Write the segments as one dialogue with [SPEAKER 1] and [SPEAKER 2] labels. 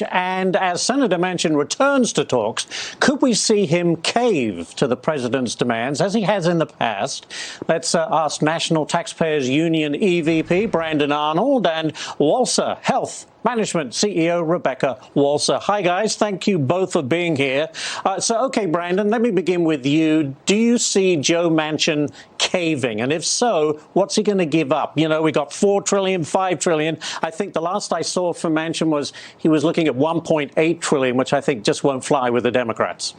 [SPEAKER 1] And as Senator Manchin returns to talks, could we see him cave to the president's demands, as he has in the past? Let's ask National Taxpayers Union EVP Brandon Arnold and Walser Health Management CEO Rebecca Walser. Hi, guys. Thank you both for being here. OK, Brandon, let me begin with you. Do you see Joe Manchin caving? And if so, what's he going to give up? You know, we got $4 trillion, $5 trillion. I think the last I saw from Manchin was he was looking at $1.8 trillion, which I think just won't fly with the Democrats.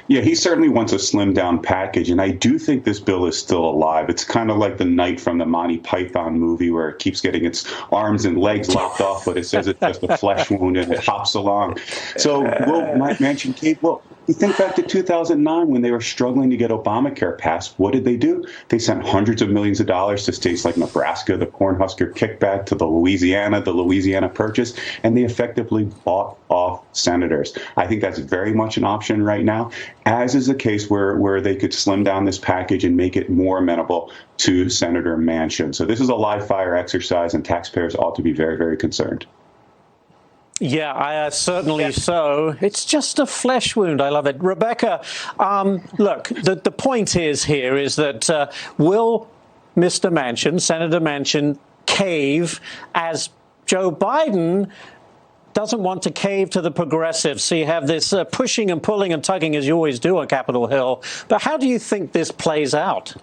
[SPEAKER 2] Yeah, he certainly wants a slimmed down package, and I do think this bill is still alive. It's kind of like the knight from the Monty Python movie where it keeps getting its arms and legs lopped off, but it says it's just a flesh wound and it hops along. So will Manchin cave? Well, you think back to 2009 when they were struggling to get Obamacare passed. What did? They sent hundreds of millions of dollars to states like Nebraska, the Cornhusker kickback, to the Louisiana Purchase, and they effectively bought off senators. I think that's very much an option right now, as is the case where they could slim down this package and make it more amenable to Senator Manchin. So this is a live fire exercise, and taxpayers ought to be very, very concerned.
[SPEAKER 1] Yeah, certainly so. It's just a flesh wound. I love it. Rebecca, look, the point is that will Mr. Manchin, Senator Manchin, cave as Joe Biden doesn't want to cave to the progressives? So you have this pushing and pulling and tugging, as you always do on Capitol Hill. But how do you think this plays out?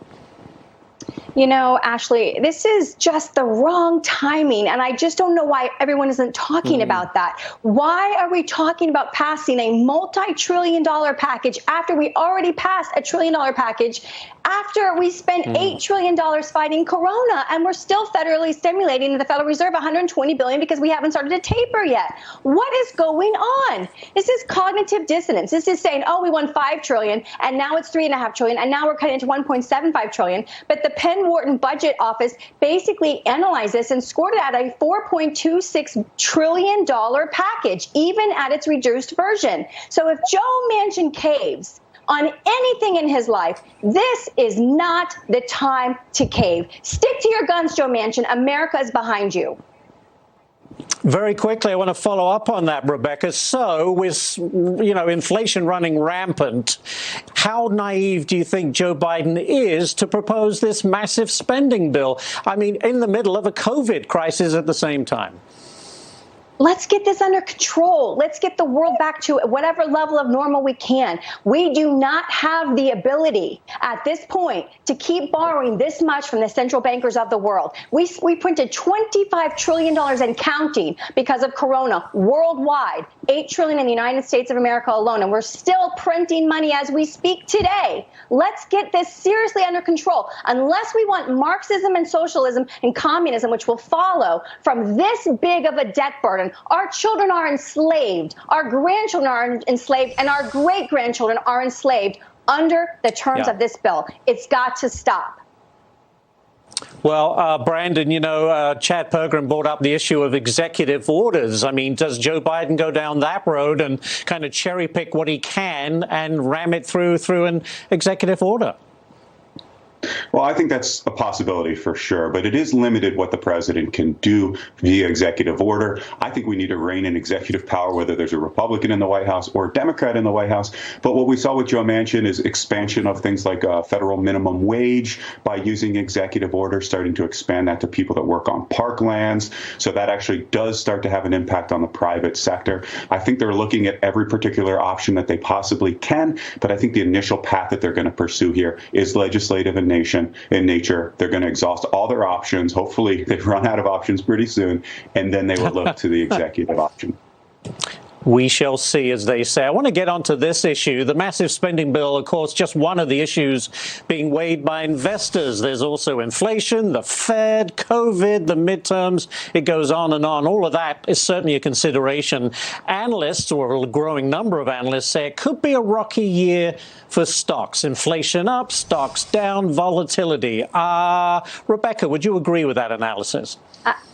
[SPEAKER 3] You know, Ashley, this is just the wrong timing, and I just don't know why everyone isn't talking about that. Why are we talking about passing a multi-trillion-dollar package after we already passed a trillion-dollar package, after we spent $8 trillion fighting corona, and we're still federally stimulating the Federal Reserve $120 billion because we haven't started to taper yet? What is going on? This is cognitive dissonance. This is saying, oh, we won $5 trillion, and now it's $3.5 trillion, and now we're cutting into $1.75 trillion. But the Penn Wharton Budget Office basically analyzed this and scored it at a $4.26 trillion package, even at its reduced version. So if Joe Manchin caves on anything in his life, this is not the time to cave. Stick to your guns, Joe Manchin. America is behind you.
[SPEAKER 1] Very quickly, I want to follow up on that, Rebecca. So with, inflation running rampant, how naive do you think Joe Biden is to propose this massive spending bill? I mean, in the middle of a COVID crisis at the same time.
[SPEAKER 3] Let's get this under control. Let's get the world back to whatever level of normal we can. We do not have the ability at this point to keep borrowing this much from the central bankers of the world. We printed $25 trillion and counting because of corona worldwide, $8 trillion in the United States of America alone, and we're still printing money as we speak today. Let's get this seriously under control. Unless we want Marxism and socialism and communism, which will follow from this big of a debt burden, our children are enslaved, our grandchildren are enslaved, and our great-grandchildren are enslaved under the terms of this bill. It's got to stop.
[SPEAKER 1] Well, Brandon, Chad Pergram brought up the issue of executive orders. I mean, does Joe Biden go down that road and kind of cherry pick what he can and ram it through an executive order?
[SPEAKER 2] Well, I think that's a possibility for sure, but it is limited what the president can do via executive order. I think we need to rein in executive power, whether there's a Republican in the White House or a Democrat in the White House. But what we saw with Joe Manchin is expansion of things like federal minimum wage by using executive order, starting to expand that to people that work on parklands. So that actually does start to have an impact on the private sector. I think they're looking at every particular option that they possibly can, but I think the initial path that they're going to pursue here is legislative in nature. They're going to exhaust all their options. Hopefully they run out of options pretty soon, and then they will look to the executive option.
[SPEAKER 1] We shall see, as they say. I want to get onto this issue. The massive spending bill, of course, just one of the issues being weighed by investors. There's also inflation, the Fed, COVID, the midterms. It goes on and on. All of that is certainly a consideration. Analysts, or a growing number of analysts, say it could be a rocky year for stocks. Inflation up, stocks down, volatility. Rebecca, would you agree with that analysis?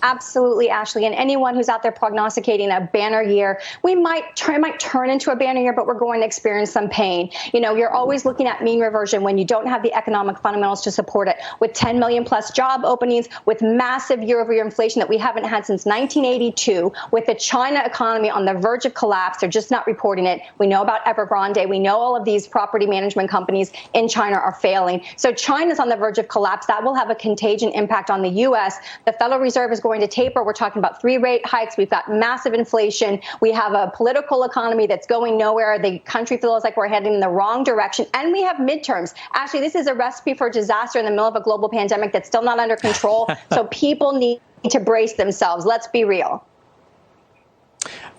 [SPEAKER 3] Absolutely, Ashley. And anyone who's out there prognosticating a banner year, it might turn into a banner year, but we're going to experience some pain. You know, you're always looking at mean reversion when you don't have the economic fundamentals to support it. With 10 million plus job openings, with massive year-over-year inflation that we haven't had since 1982, with the China economy on the verge of collapse, they're just not reporting it. We know about Evergrande. We know all of these property management companies in China are failing. So China's on the verge of collapse. That will have a contagion impact on the U.S. The Federal Reserve is going to taper. We're talking about 3 rate hikes. We've got massive inflation. We have a political economy that's going nowhere. The country feels like we're heading in the wrong direction. And we have midterms. Actually, this is a recipe for disaster in the middle of a global pandemic that's still not under control. So people need to brace themselves. Let's be real.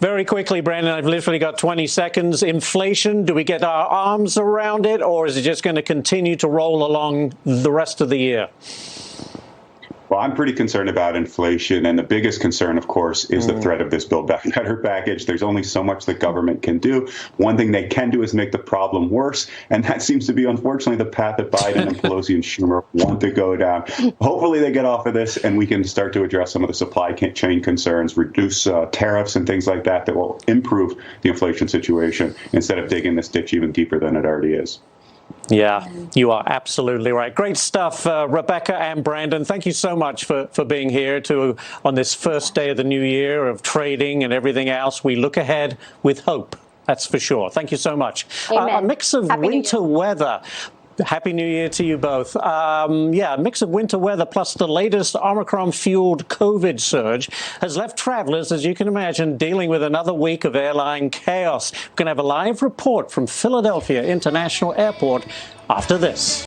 [SPEAKER 1] Very quickly, Brandon, I've literally got 20 seconds. Inflation, do we get our arms around it, or is it just going to continue to roll along the rest of the year?
[SPEAKER 2] Well, I'm pretty concerned about inflation, and the biggest concern, of course, is the threat of this Build Back Better package. There's only so much the government can do. One thing they can do is make the problem worse, and that seems to be, unfortunately, the path that Biden and Pelosi and Schumer want to go down. Hopefully they get off of this, and we can start to address some of the supply chain concerns, reduce tariffs and things like that will improve the inflation situation instead of digging this ditch even deeper than it already is.
[SPEAKER 1] Yeah, you are absolutely right. Great stuff, Rebecca and Brandon. Thank you so much for being here on this first day of the new year of trading and everything else. We look ahead with hope, that's for sure. Thank you so much. A mix of winter weather. Happy New Year to you both. Yeah, a mix of winter weather plus the latest Omicron-fueled COVID surge has left travelers, as you can imagine, dealing with another week of airline chaos. We're going to have a live report from Philadelphia International Airport after this.